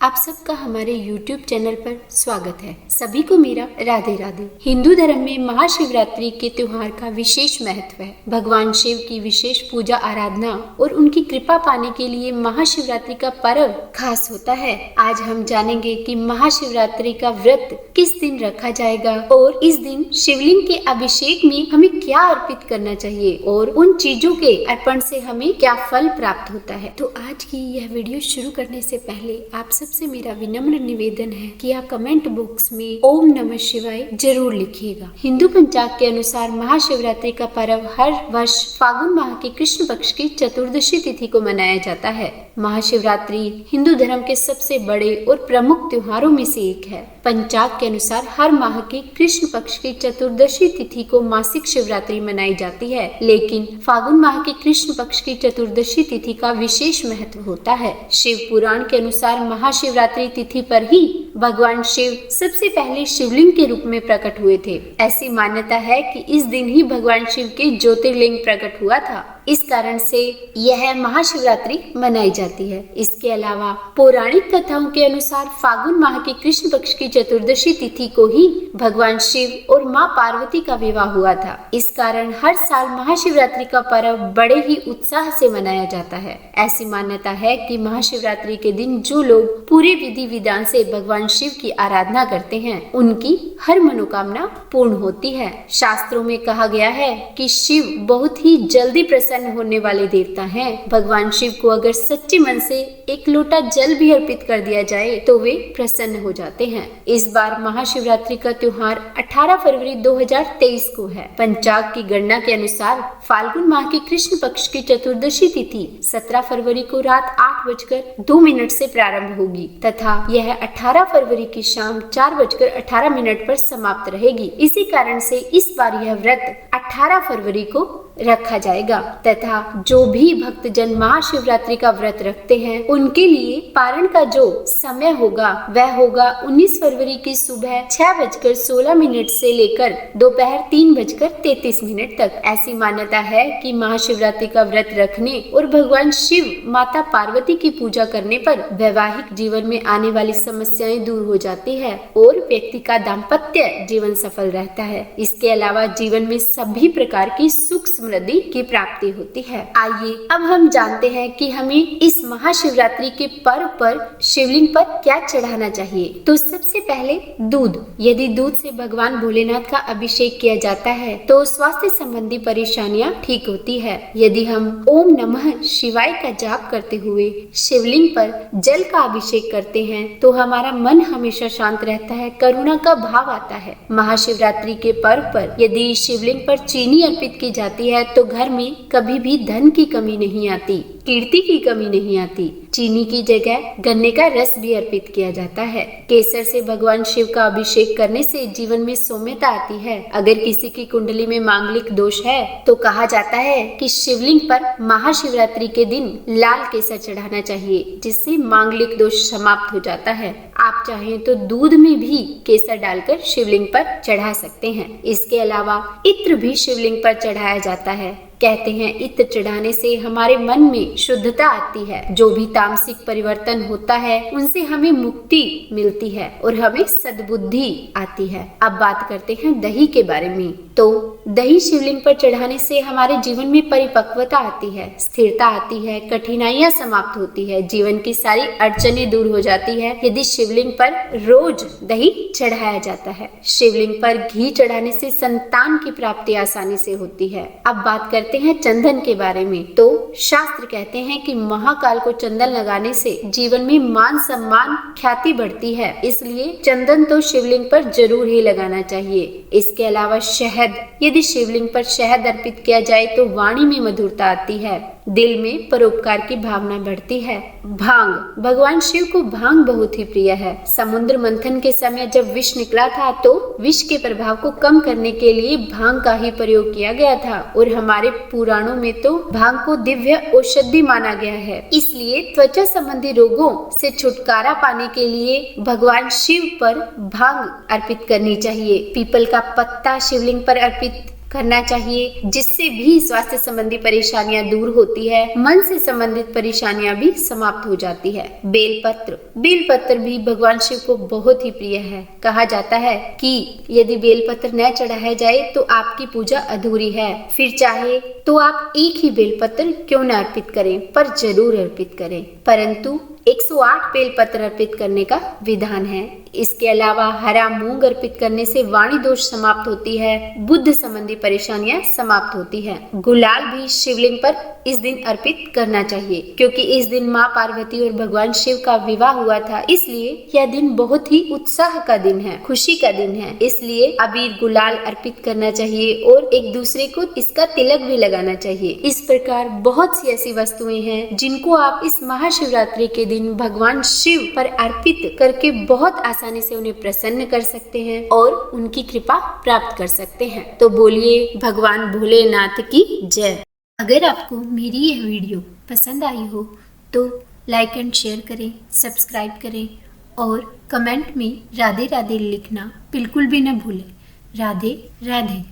आप सबका हमारे YouTube चैनल पर स्वागत है। सभी को मेरा राधे राधे। हिंदू धर्म में महाशिवरात्रि के त्योहार का विशेष महत्व है। भगवान शिव की विशेष पूजा आराधना और उनकी कृपा पाने के लिए महाशिवरात्रि का पर्व खास होता है। आज हम जानेंगे कि महाशिवरात्रि का व्रत किस दिन रखा जाएगा और इस दिन शिवलिंग के अभिषेक में हमें क्या अर्पित करना चाहिए और उन चीजों के अर्पण से हमें क्या फल प्राप्त होता है। तो आज की यह वीडियो शुरू करने से पहले आप सबसे मेरा विनम्र निवेदन है कि आप कमेंट बॉक्स में ओम नमः शिवाय जरूर लिखिएगा। हिंदू पंचांग के अनुसार महाशिवरात्रि का पर्व हर वर्ष फागुन माह की कृष्ण पक्ष की चतुर्दशी तिथि को मनाया जाता है। महाशिवरात्रि हिंदू धर्म के सबसे बड़े और प्रमुख त्योहारों में से एक है। पंचांग के अनुसार हर माह की कृष्ण पक्ष की चतुर्दशी तिथि को मासिक शिवरात्रि मनाई जाती है, लेकिन फागुन माह की कृष्ण पक्ष की चतुर्दशी तिथि का विशेष महत्व होता है। शिव पुराण के अनुसार महाशिवरात्रि तिथि पर ही भगवान शिव सबसे पहले शिवलिंग के रूप में प्रकट हुए थे। ऐसी मान्यता है कि इस दिन ही भगवान शिव के ज्योतिर्लिंग प्रकट हुआ था। इस कारण से यह महाशिवरात्रि मनाई जाती है। इसके अलावा पौराणिक कथाओं के अनुसार फागुन माह की कृष्ण पक्ष की चतुर्दशी तिथि को ही भगवान शिव और मां पार्वती का विवाह हुआ था। इस कारण हर साल महाशिवरात्रि का पर्व बड़े ही उत्साह से मनाया जाता है। ऐसी मान्यता है कि महाशिवरात्रि के दिन जो लोग पूरे विधि विधान से भगवान शिव की आराधना करते हैं, उनकी हर मनोकामना पूर्ण होती है। शास्त्रों में कहा गया है कि शिव बहुत ही जल्दी प्रसन्न होने वाले देवता हैं। भगवान शिव को अगर सच्चे मन से एक लोटा जल भी अर्पित कर दिया जाए तो वे प्रसन्न हो जाते हैं। इस बार महाशिवरात्रि का त्योहार 18 फरवरी 2023 को है। पंचांग की गणना के अनुसार फाल्गुन माह की कृष्ण पक्ष की चतुर्दशी तिथि 17 फरवरी को रात 8:02 से प्रारंभ होगी तथा यह 18 फरवरी की शाम 4:18 पर समाप्त रहेगी। इसी कारण से इस बार यह व्रत 18 फरवरी को रखा जाएगा तथा जो भी भक्तजन महाशिवरात्रि का व्रत रखते हैं उनके लिए पारण का जो समय होगा वह होगा 19 फरवरी की सुबह 6:16 से लेकर दोपहर 3:33 तक। ऐसी मान्यता है कि महाशिवरात्रि का व्रत रखने और भगवान शिव माता पार्वती की पूजा करने पर वैवाहिक जीवन में आने वाली समस्याएं दूर हो जाती है और व्यक्ति का दाम्पत्य जीवन सफल रहता है। इसके अलावा जीवन में सभी प्रकार की सुख समृद्धि की प्राप्ति होती है। आइए अब हम जानते हैं कि हमें इस महाशिवरात्रि के पर्व पर शिवलिंग पर क्या चढ़ाना चाहिए। तो सबसे पहले दूध। यदि दूध से भगवान भोलेनाथ का अभिषेक किया जाता है तो स्वास्थ्य संबंधी परेशानियां ठीक होती है। यदि हम ओम नमः शिवाय का जाप करते हुए शिवलिंग पर जल का अभिषेक करते हैं तो हमारा मन हमेशा शांत रहता है, करुणा का भाव आता है। महाशिवरात्रि के पर्व पर यदि शिवलिंग पर चीनी अर्पित की जाती है तो घर में कभी भी धन की कमी नहीं आती, कीर्ति की कमी नहीं आती। चीनी की जगह गन्ने का रस भी अर्पित किया जाता है। केसर से भगवान शिव का अभिषेक करने से जीवन में सौम्यता आती है। अगर किसी की कुंडली में मांगलिक दोष है तो कहा जाता है कि शिवलिंग पर महाशिवरात्रि के दिन लाल केसर चढ़ाना चाहिए, जिससे मांगलिक दोष समाप्त हो जाता है। आप चाहें तो दूध में भी केसर डालकर शिवलिंग पर चढ़ा सकते हैं। इसके अलावा इत्र भी शिवलिंग पर चढ़ाया जाता है। कहते हैं इत्र चढ़ाने से हमारे मन में शुद्धता आती है। जो भी तामसिक परिवर्तन होता है उनसे हमें मुक्ति मिलती है और हमें सद्बुद्धि आती है। अब बात करते हैं दही के बारे में। तो दही शिवलिंग पर चढ़ाने से हमारे जीवन में परिपक्वता आती है, स्थिरता आती है, कठिनाइयां समाप्त होती है, जीवन की सारी अड़चनें दूर हो जाती है यदि शिवलिंग पर रोज दही चढ़ाया जाता है। शिवलिंग पर घी चढ़ाने से संतान की प्राप्ति आसानी से होती है। अब बात करते हैं चंदन के बारे में। तो शास्त्र कहते हैं कि महाकाल को चंदन लगाने से जीवन में मान सम्मान ख्याति बढ़ती है, इसलिए चंदन तो शिवलिंग पर जरूर ही लगाना चाहिए। इसके अलावा शहद, यदि शिवलिंग पर शहद अर्पित किया जाए तो वाणी में मधुरता आती है, दिल में परोपकार की भावना बढ़ती है। भांग, भगवान शिव को भांग बहुत ही प्रिय है। समुद्र मंथन के समय जब विष निकला था तो विष के प्रभाव को कम करने के लिए भांग का ही प्रयोग किया गया था और हमारे पुराणों में तो भांग को दिव्य औषधि माना गया है। इसलिए त्वचा संबंधी रोगों से छुटकारा पाने के लिए भगवान शिव पर भांग अर्पित करनी चाहिए। पीपल का पत्ता शिवलिंग पर अर्पित करना चाहिए, जिससे भी स्वास्थ्य संबंधी परेशानियां दूर होती है, मन से संबंधित परेशानियां भी समाप्त हो जाती है। बेलपत्र भी भगवान शिव को बहुत ही प्रिय है। कहा जाता है कि यदि बेलपत्र न चढ़ाया जाए तो आपकी पूजा अधूरी है। फिर चाहे तो आप एक ही बेलपत्र क्यों न अर्पित करें, पर जरूर अर्पित करें। परंतु 108 बेलपत्र अर्पित करने का विधान है। इसके अलावा हरा मूंग अर्पित करने से वाणी दोष समाप्त होती है, बुद्ध संबंधी परेशानियां समाप्त होती है। गुलाल भी शिवलिंग पर इस दिन अर्पित करना चाहिए, क्योंकि इस दिन माँ पार्वती और भगवान शिव का विवाह हुआ था, इसलिए यह दिन बहुत ही उत्साह का दिन है, खुशी का दिन है। इसलिए अबीर गुलाल अर्पित करना चाहिए और एक दूसरे को इसका तिलक भी लगाना चाहिए। इस प्रकार बहुत सी ऐसी वस्तुएं हैं जिनको आप इस महाशिवरात्रि के दिन भगवान शिव पर अर्पित करके बहुत आसानी से उन्हें प्रसन्न कर सकते हैं और उनकी कृपा प्राप्त कर सकते हैं। तो बोलिए भगवान भोलेनाथ की जय। अगर आपको मेरी यह वीडियो पसंद आई हो तो लाइक एंड शेयर करें, सब्सक्राइब करें और कमेंट में राधे राधे लिखना बिल्कुल भी न भूलें। राधे राधे।